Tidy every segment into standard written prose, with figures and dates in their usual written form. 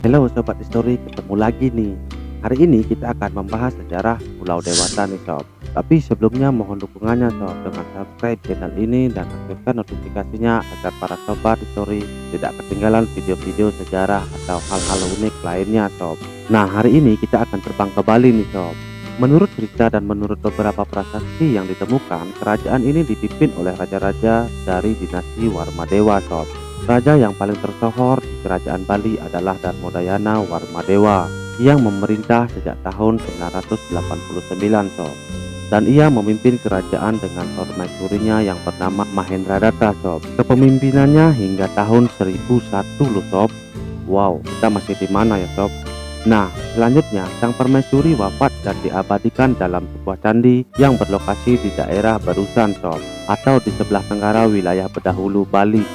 Halo Sobat Histori, ketemu lagi nih. Hari ini kita akan membahas sejarah Pulau Dewata nih Sob. Tapi sebelumnya mohon dukungannya Sob dengan subscribe channel ini dan aktifkan notifikasinya agar para Sobat Histori tidak ketinggalan video-video sejarah atau hal-hal unik lainnya Sob. Nah, hari ini kita akan terbang ke Bali nih Sob. Menurut cerita dan menurut beberapa prasasti yang ditemukan, kerajaan ini dipimpin oleh raja-raja dari dinasti Warmadewa Sob. Raja yang paling tersohor di kerajaan Bali adalah Darmodayana Warmadewa yang memerintah sejak tahun 989 Sob. Dan ia memimpin kerajaan dengan permaisurinya yang bernama Mahendradatta Sob. Kepemimpinannya hingga tahun 1001 loh Sob. Wow, kita masih di mana ya Sob? Nah, selanjutnya sang permaisuri wafat dan diabadikan dalam sebuah candi yang berlokasi di daerah Barusan Sob, atau di sebelah tenggara wilayah Bedahulu Bali.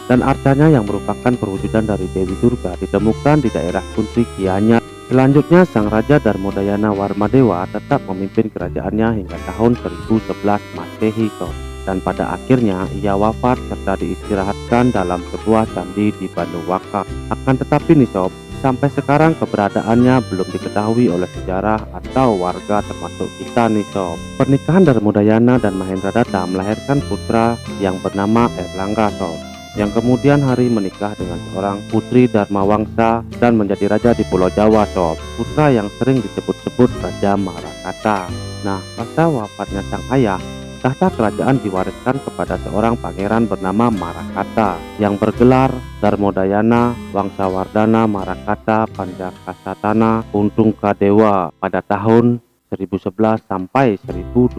Dan arcanya yang merupakan perwujudan dari Dewi Durga ditemukan di daerah Kunti Gianyar. Selanjutnya sang Raja Darmodayana Warmadewa tetap memimpin kerajaannya hingga tahun 1011 Masehi Sob. Dan pada akhirnya ia wafat serta diistirahatkan dalam sebuah candi di Banduwaka. Akan tetapi nih Sob, sampai sekarang keberadaannya belum diketahui oleh sejarah atau warga termasuk kita nih Sob. Pernikahan Darmodayana dan Mahendradatta melahirkan putra yang bernama Erlangga Sob, yang kemudian hari menikah dengan seorang putri Dharmawangsa dan menjadi raja di Pulau Jawa Sob, putra yang sering disebut-sebut Raja Marakata. Nah, pasca wafatnya sang ayah, tahta kerajaan diwariskan kepada seorang pangeran bernama Marakata yang bergelar Darmodayana Wangsawardhana Marakata Panjakasatana Untungkadewa pada tahun 1011 sampai 1022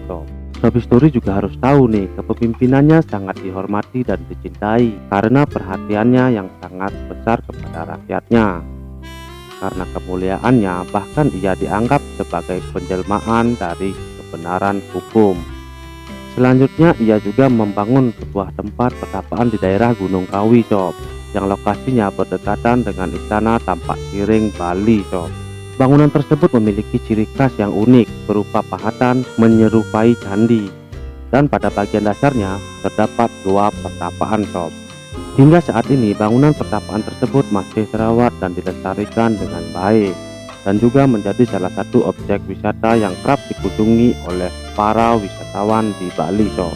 Sob. Sob Histori juga harus tahu nih, kepemimpinannya sangat dihormati dan dicintai karena perhatiannya yang sangat besar kepada rakyatnya. Karena kemuliaannya, bahkan ia dianggap sebagai penjelmaan dari kebenaran hukum. Selanjutnya ia juga membangun sebuah tempat pertapaan di daerah Gunung Kawi Sob, yang lokasinya berdekatan dengan istana Tampak Siring Bali Sob. Bangunan tersebut memiliki ciri khas yang unik berupa pahatan menyerupai candi, dan pada bagian dasarnya terdapat gua pertapaan Sob. Hingga saat ini bangunan pertapaan tersebut masih terawat dan dilestarikan dengan baik, dan juga menjadi salah satu objek wisata yang kerap dikunjungi oleh para wisatawan di Bali Sob.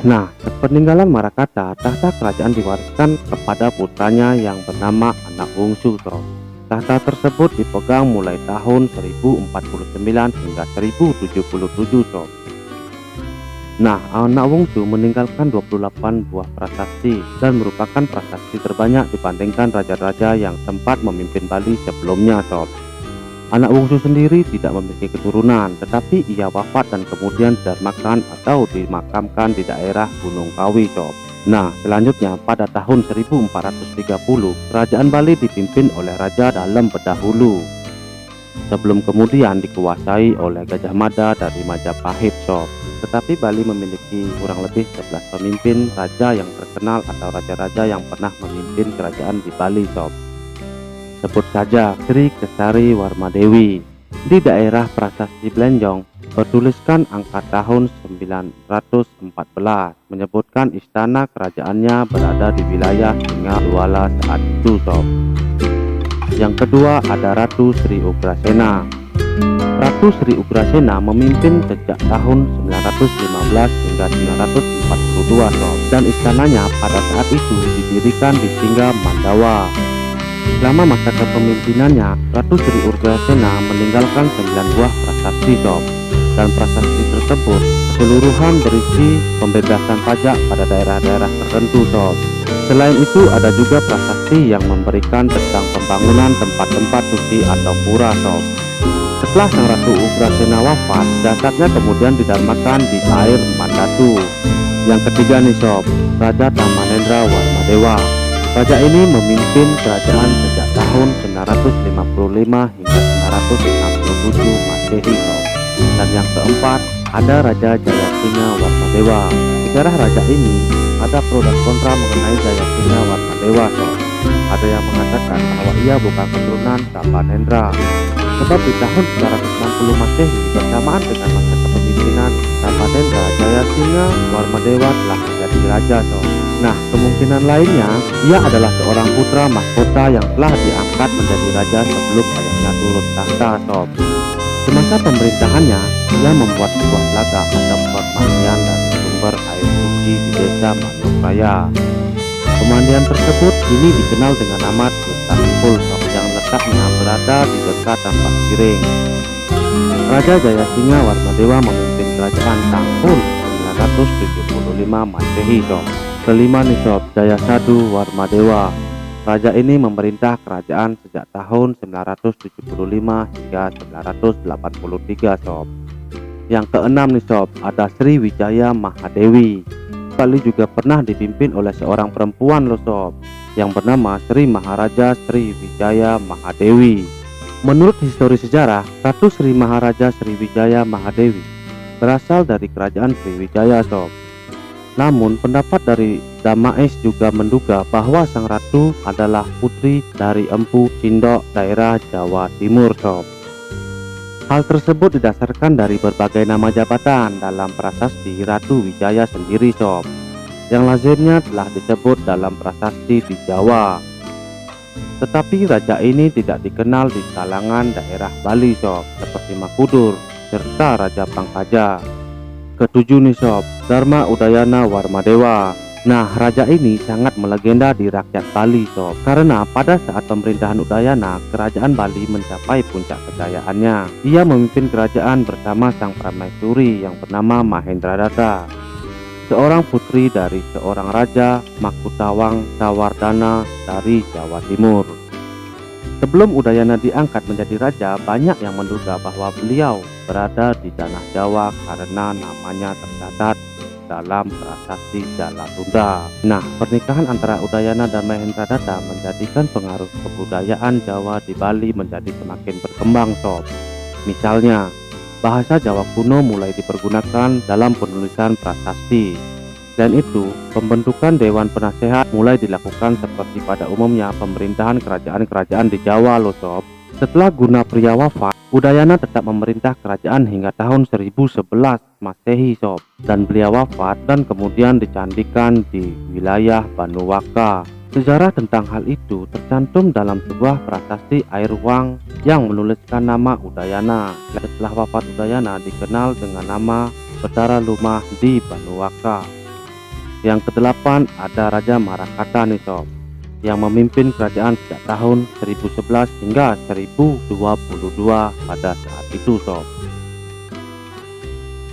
Nah, sepeninggalan Marakata, tahta kerajaan diwariskan kepada putranya yang bernama Anak Wungsu Sob. Tahta tersebut dipegang mulai tahun 1049 hingga 1077 Sob. Nah, Anak Wungsu meninggalkan 28 buah prasasti dan merupakan prasasti terbanyak dibandingkan raja-raja yang sempat memimpin Bali sebelumnya Sob. Anak Wungsu sendiri tidak memiliki keturunan, tetapi ia wafat dan kemudian didarmakan atau dimakamkan di daerah Gunung Kawi Sob. Nah, selanjutnya pada tahun 1430, kerajaan Bali dipimpin oleh Raja Dalem Bedahulu, sebelum kemudian dikuasai oleh Gajah Mada dari Majapahit Sob. Tetapi Bali memiliki kurang lebih 11 pemimpin raja yang terkenal atau raja-raja yang pernah memimpin kerajaan di Bali Sob. Sebut saja Sri Kesari Warmadewi. Di daerah Prasasti Blenjong bertuliskan angka tahun 914, menyebutkan istana kerajaannya berada di wilayah Singaluala saat itu Sob. Yang kedua ada Ratu Sri Ugrasena. Ratu Sri Ugrasena memimpin sejak tahun 915 hingga 942 Sob, dan istananya pada saat itu didirikan di Singga Mandawa. Selama masa kepemimpinannya, Ratu Sri Ugrasena meninggalkan 9 buah prasasti Sob, dan prasasti tersebut keseluruhan berisi pembebasan pajak pada daerah-daerah tertentu Sob. Selain itu ada juga prasasti yang memberikan tentang pembangunan tempat-tempat suci atau pura Sob. Setelah sang Ratu Ugrasena wafat, jasadnya kemudian didarmakan di air Mandatu. Yang ketiga nih Sob, Raja Tamanendra Warmadewa. Raja ini memimpin kerajaan sejak tahun 955 hingga 967 Masehi Sob. Dan yang keempat ada Raja Jayasingha Warmadewa. Sejarah raja ini ada pro dan kontra mengenai Jayasingha Warmadewa Sob. Ada yang mengatakan bahwa ia bukan keturunan Tapanendra, sebab di tahun 960 Masehi bersamaan dengan masa kepemimpinan Tapanendra, Jayasingha Warmadewa telah menjadi raja Sob. Nah, kemungkinan lainnya, ia adalah seorang putra mahkota yang telah diangkat menjadi raja sebelum ayahnya turun tahta, sob. Semasa pemerintahannya, ia membuat sebuah telaga atau permandian dari sumber air suci di desa Manduk Raya. Pemandian tersebut kini dikenal dengan nama Desa Empul, sob, yang letaknya berada di dekat Tampak Siring. Raja Jayasinga Warmadewa memimpin kerajaan tahun 975 Masehi, sob. Kelima nih sob, Jayasadu Warmadewa. Raja ini memerintah kerajaan sejak tahun 975 hingga 983, sob. Yang keenam nih sob, ada Sriwijaya Mahadewi. Kali juga pernah dipimpin oleh seorang perempuan loh sob, yang bernama Sri Maharaja Sriwijaya Mahadewi. Menurut histori sejarah, Ratu Sri Maharaja Sriwijaya Mahadewi berasal dari kerajaan Sriwijaya, sob. Namun pendapat dari Damais juga menduga bahwa sang ratu adalah putri dari Empu Cindok daerah Jawa Timur, sob. Hal tersebut didasarkan dari berbagai nama jabatan dalam prasasti Ratu Wijaya sendiri, sob, yang lazimnya telah disebut dalam prasasti di Jawa. Tetapi raja ini tidak dikenal di kalangan daerah Bali, sob, seperti Makudur serta Raja Pangkaja. Ketujuh nih sob, Dharma Udayana Warmadewa. Nah, raja ini sangat melegenda di rakyat Bali, sob, karena pada saat pemerintahan Udayana, kerajaan Bali mencapai puncak kejayaannya. Ia memimpin kerajaan bersama sang permaisuri yang bernama Mahendradatta, seorang putri dari seorang raja Makutawang Sawardana dari Jawa Timur. Sebelum Udayana diangkat menjadi raja, banyak yang menduga bahwa beliau berada di tanah Jawa karena namanya tercatat dalam prasasti Jala Sunda. Nah, pernikahan antara Udayana dan Mahendradatta menjadikan pengaruh kebudayaan Jawa di Bali menjadi semakin berkembang, sob. Misalnya, bahasa Jawa kuno mulai dipergunakan dalam penulisan prasasti. Dan itu, pembentukan Dewan Penasehat mulai dilakukan seperti pada umumnya pemerintahan kerajaan-kerajaan di Jawa loh, sob. Setelah Gunapriya wafat, Udayana tetap memerintah kerajaan hingga tahun 1011 Masehi, sob, dan beliau wafat dan kemudian dicandikan di wilayah Banuwaka. Sejarah tentang hal itu tercantum dalam sebuah prasasti Airwang yang menuliskan nama Udayana. Setelah wafat Udayana dikenal dengan nama Betara Lumah di Banuwaka. Yang kedelapan ada Raja Marakata nih, sob, yang memimpin kerajaan sejak tahun 1011 hingga 1022 pada saat itu, sob.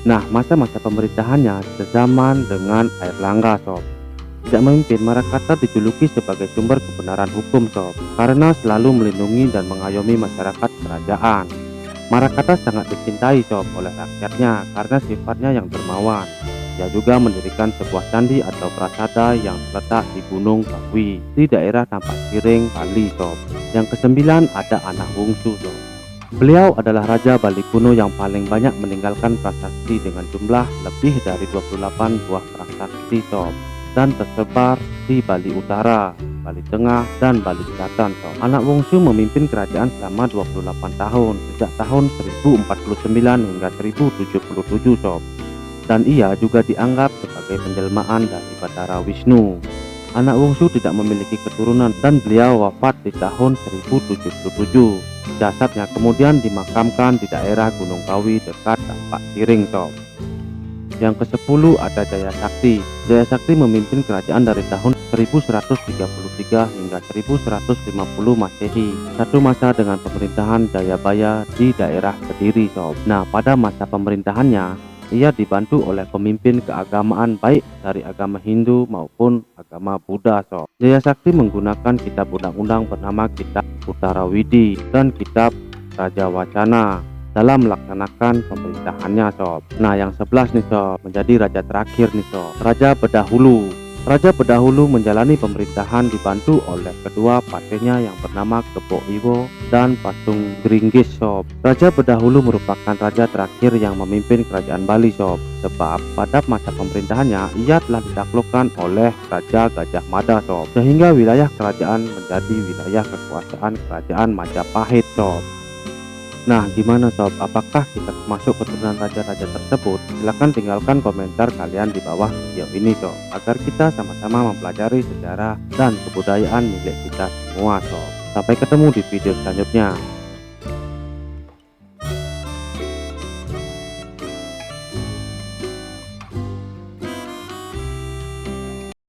Nah, masa-masa pemerintahannya sezaman dengan Airlangga, sob. Tidak memimpin, Marakata dijuluki sebagai sumber kebenaran hukum, sob, karena selalu melindungi dan mengayomi masyarakat kerajaan. Marakata sangat dicintai, sob, oleh rakyatnya karena sifatnya yang dermawan. Ia juga mendirikan sebuah candi atau prasada yang terletak di Gunung Kawi di daerah Tampak Siring, Bali, sob. Yang kesembilan ada anak bungsu, sob. Beliau adalah Raja Bali kuno yang paling banyak meninggalkan prasasti dengan jumlah lebih dari 28 buah prasasti, sob, dan tersebar di Bali Utara, Bali Tengah, dan Bali Selatan, sob. Anak bungsu memimpin kerajaan selama 28 tahun sejak tahun 1049 hingga 1077, sob. Dan ia juga dianggap sebagai penjelmaan dari Batara Wisnu. Anak bungsu tidak memiliki keturunan dan beliau wafat di tahun 1077. Jasadnya kemudian dimakamkan di daerah Gunung Kawi dekat Tampak Siring, sob. Yang ke-10 ada Jayasakti. Jayasakti memimpin kerajaan dari tahun 1133 hingga 1150 Masehi. Satu masa dengan pemerintahan Jayabaya di daerah Kediri, sob. Nah, pada masa pemerintahannya ia dibantu oleh pemimpin keagamaan baik dari agama Hindu maupun agama Buddha, sob. Jayasakti menggunakan kitab undang-undang bernama Kitab Uttarawidi dan Kitab Raja Wacana dalam melaksanakan pemerintahannya, sob. Nah, yang 11 nih, sob, menjadi raja terakhir nih, sob, Raja Bedahulu. Raja Bedahulu menjalani pemerintahan dibantu oleh kedua patihnya yang bernama Kebo Iwo dan Pasung Gringgis, sob. Raja Bedahulu merupakan raja terakhir yang memimpin kerajaan Bali, sob, sebab pada masa pemerintahannya ia telah ditaklukkan oleh Raja Gajah Mada, sob, sehingga wilayah kerajaan menjadi wilayah kekuasaan kerajaan Majapahit, sob. Nah, gimana sob? Apakah kita termasuk keturunan raja-raja tersebut? Silahkan tinggalkan komentar kalian di bawah video ini sob, agar kita sama-sama mempelajari sejarah dan kebudayaan milik kita semua sob. Sampai ketemu di video selanjutnya.